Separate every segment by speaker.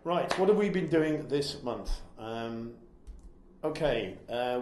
Speaker 1: Right, what have we been doing this month?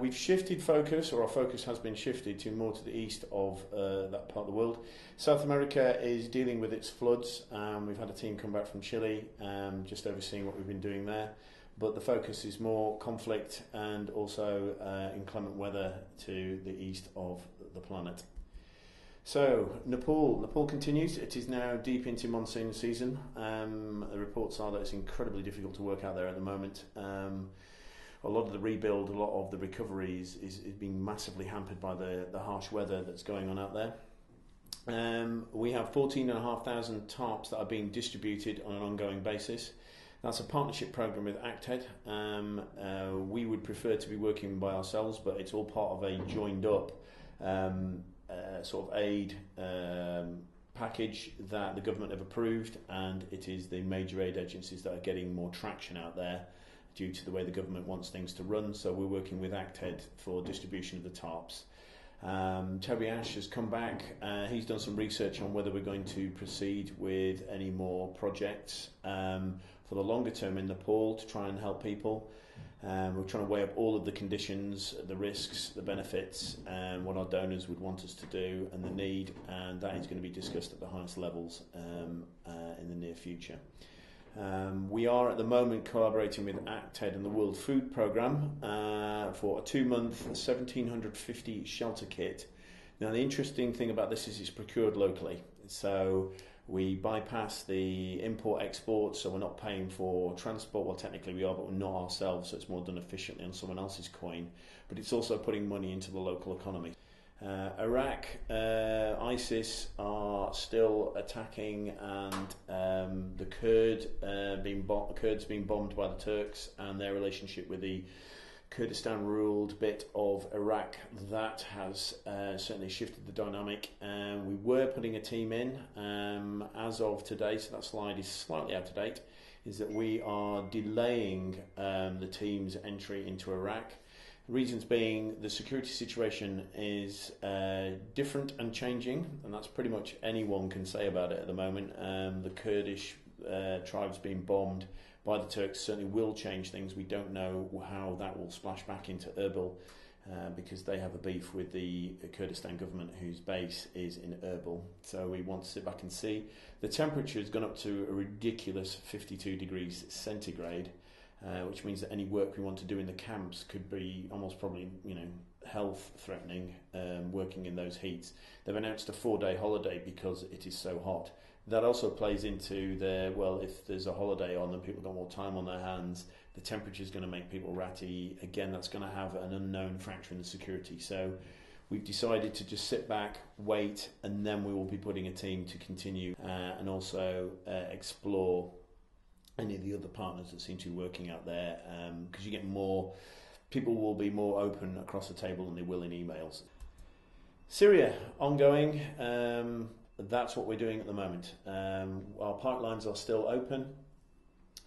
Speaker 1: We've shifted focus, or our focus has been shifted to more to the east of that part of the world. South America is dealing with its floods. We've had a team come back from Chile, just overseeing what we've been doing there. But the focus is more conflict and also inclement weather to the east of the planet. So, Nepal continues. It is now deep into monsoon season. The reports are that it's incredibly difficult to work out there at the moment. A lot of the rebuild, a lot of the recovery is being massively hampered by the harsh weather that's going on out there. We have 14,500 tarps that are being distributed on an ongoing basis. That's a partnership program with ACTED. We would prefer to be working by ourselves, but it's all part of a joined up sort of aid package that the government have approved, and it is the major aid agencies that are getting more traction out there due to the way the government wants things to run. So we're working with ACTED for distribution of the tarps. Toby Ash has come back. He's done some research on whether we're going to proceed with any more projects for the longer term in Nepal to try and help people. We're trying to weigh up all of the conditions, the risks, the benefits, and what our donors would want us to do and the need, and that is going to be discussed at the highest levels in the near future. We are at the moment collaborating with ACTED and the World Food Programme for a 2-month 1,750 shelter kit. Now the interesting thing about this is it's procured locally, so we bypass the import-export, so we're not paying for transport. Well, technically we are, but we're not ourselves, so it's more done efficiently on someone else's coin. But it's also putting money into the local economy. Iraq, ISIS are still attacking, and the Kurds being bombed by the Turks, and their relationship with the Kurdistan-ruled bit of Iraq, that has certainly shifted the dynamic. We were putting a team in as of today, so that slide is slightly out of date, is that we are delaying the team's entry into Iraq. Reasons being the security situation is different and changing, and that's pretty much anyone can say about it at the moment. The Kurdish tribes being bombed by the Turks certainly will change things. We don't know how that will splash back into Erbil because they have a beef with the Kurdistan government, whose base is in Erbil. So we want to sit back and see. The temperature has gone up to a ridiculous 52 degrees centigrade. Which means that any work we want to do in the camps could be almost probably, health threatening, working in those heats. They've announced a 4-day holiday because it is so hot. That also plays into if there's a holiday on and people got more time on their hands, the temperature is going to make people ratty. Again, that's going to have an unknown factor in the security. So we've decided to just sit back, wait, and then we will be putting a team to continue and also explore any of the other partners that seem to be working out there, because you get more, people will be more open across the table than they will in emails. Syria, ongoing, that's what we're doing at the moment. Our pipelines are still open,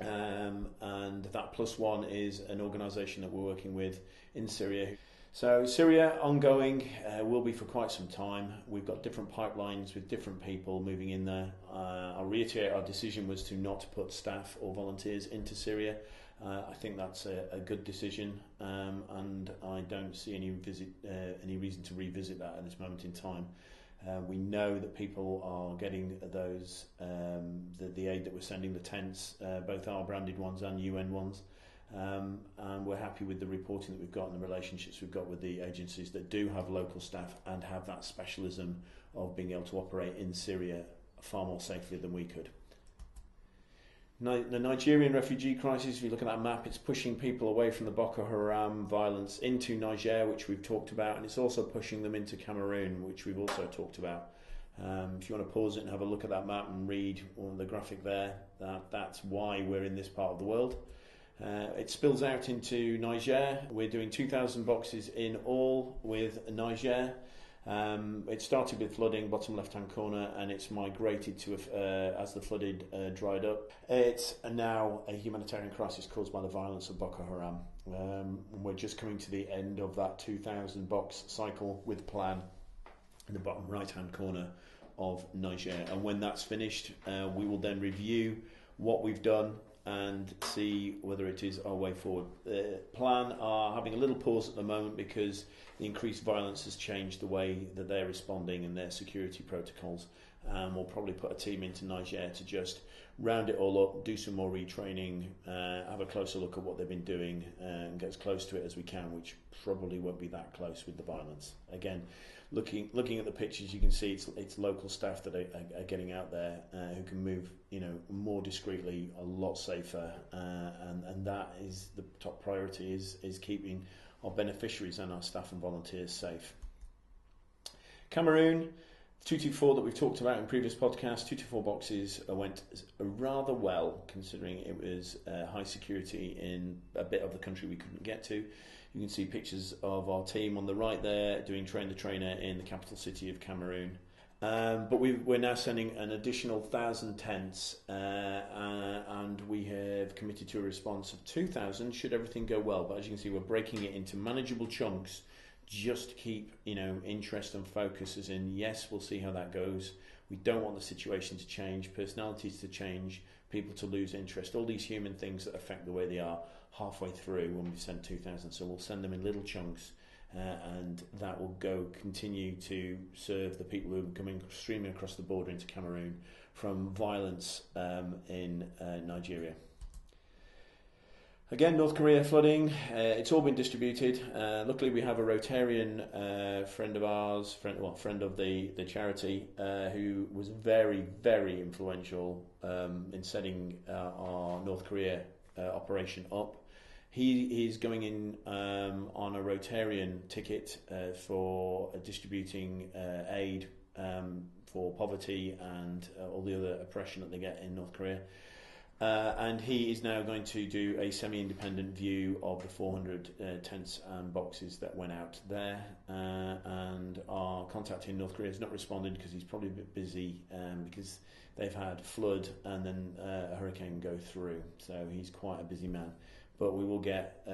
Speaker 1: and that Plus One is an organisation that we're working with in Syria. So Syria, ongoing, will be for quite some time. We've got different pipelines with different people moving in there. I'll reiterate, our decision was to not put staff or volunteers into Syria. I think that's a good decision, and I don't see any reason to revisit that at this moment in time. We know that people are getting those the aid that we're sending, the tents, both our branded ones and UN ones. And we're happy with the reporting that we've got and the relationships we've got with the agencies that do have local staff and have that specialism of being able to operate in Syria far more safely than we could. The Nigerian refugee crisis, if you look at that map, it's pushing people away from the Boko Haram violence into Niger, which we've talked about, and it's also pushing them into Cameroon, which we've also talked about. If you want to pause it and have a look at that map and read the graphic there, that's why we're in this part of the world. It spills out into Niger. We're doing 2,000 boxes in all with Niger. It started with flooding, bottom left-hand corner, and it's migrated to as the flooded dried up. It's now a humanitarian crisis caused by the violence of Boko Haram. We're just coming to the end of that 2,000 box cycle with plan in the bottom right-hand corner of Niger. And when that's finished, we will then review what we've done and see whether it is our way forward. The plan are having a little pause at the moment because the increased violence has changed the way that they're responding and their security protocols. We'll probably put a team into Niger to just round it all up, do some more retraining, have a closer look at what they've been doing, and get as close to it as we can, which probably won't be that close with the violence. Again, looking at the pictures, you can see it's local staff that are getting out there who can move, more discreetly, a lot safer, and that is the top priority: is keeping our beneficiaries and our staff and volunteers safe. Cameroon. 224 that we've talked about in previous podcasts, 224 boxes went rather well, considering it was high security in a bit of the country we couldn't get to. You can see pictures of our team on the right there doing train the trainer in the capital city of Cameroon. But we're now sending an additional 1,000 tents, and we have committed to a response of 2,000 should everything go well. But as you can see, we're breaking it into manageable chunks, just to keep interest and focus, as in, yes, we'll see how that goes. We don't want the situation to change, personalities to change, people to lose interest, all these human things that affect the way they are halfway through when we send 2,000. So we'll send them in little chunks, and that will continue to serve the people who are streaming across the border into Cameroon from violence in Nigeria. Again, North Korea flooding, it's all been distributed. Luckily we have a Rotarian friend of ours, friend of the charity, who was very, very influential in setting our North Korea operation up. He is going in on a Rotarian ticket for distributing aid for poverty and all the other oppression that they get in North Korea. And he is now going to do a semi-independent view of the 400 tents and boxes that went out there. And our contact in North Korea has not responded because he's probably a bit busy because they've had flood and then a hurricane go through. So he's quite a busy man. But we will get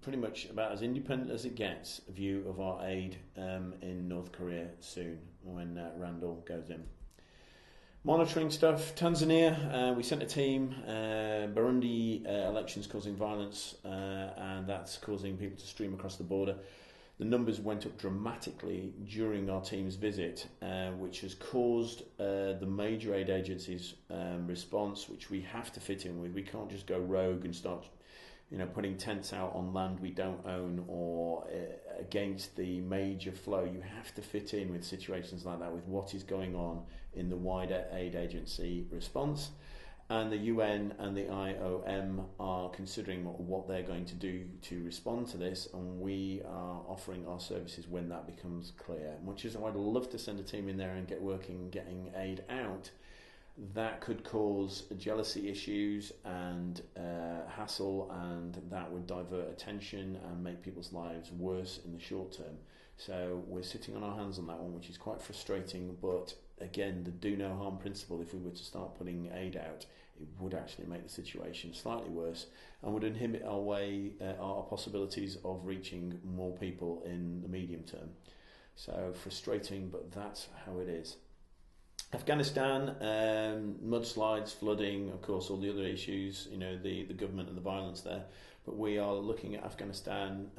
Speaker 1: pretty much about as independent as it gets a view of our aid in North Korea soon when Randall goes in. Monitoring stuff. Tanzania, we sent a team. Burundi, elections causing violence, and that's causing people to stream across the border. The numbers went up dramatically during our team's visit, which has caused the major aid agencies' response, which we have to fit in with. We can't just go rogue and start putting tents out on land we don't own or against the major flow. You have to fit in with situations like that, with what is going on in the wider aid agency response. And the UN and the IOM are considering what they're going to do to respond to this, and we are offering our services when that becomes clear. Much as I'd love to send a team in there and get working, getting aid out, that could cause jealousy issues and hassle, and that would divert attention and make people's lives worse in the short term. So we're sitting on our hands on that one, which is quite frustrating. But again, the do no harm principle, if we were to start putting aid out, it would actually make the situation slightly worse and would inhibit our possibilities of reaching more people in the medium term. So frustrating, but that's how it is. Afghanistan, mudslides, flooding, of course, all the other issues, the government and the violence there. But we are looking at Afghanistan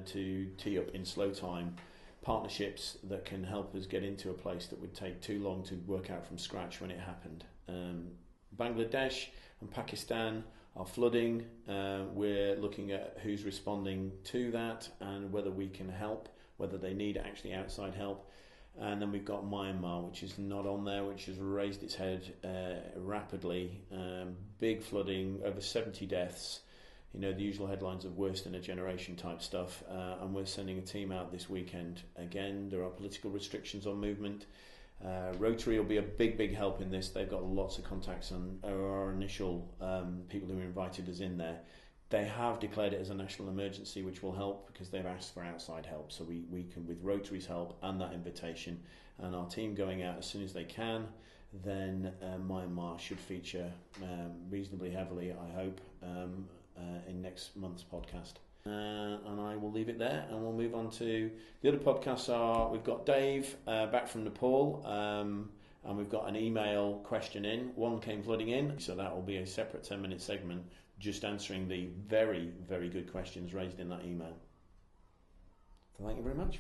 Speaker 1: to tee up in slow time partnerships that can help us get into a place that would take too long to work out from scratch when it happened. Bangladesh and Pakistan are flooding. We're looking at who's responding to that and whether we can help, whether they need actually outside help. And then we've got Myanmar, which is not on there, which has raised its head rapidly. Big flooding, over 70 deaths. The usual headlines of worst in a generation type stuff. And we're sending a team out this weekend. Again, there are political restrictions on movement. Rotary will be a big help in this. They've got lots of contacts and our initial people who invited us in there. They have declared it as a national emergency, which will help because they've asked for outside help. So we can, with Rotary's help and that invitation, and our team going out as soon as they can, then Myanmar should feature reasonably heavily, I hope, in next month's podcast. And I will leave it there, and we'll move on to the other podcasts. We've got Dave back from Nepal, and we've got an email question in. One came flooding in, so that will be a separate 10-minute segment just answering the very, very good questions raised in that email. So thank you very much.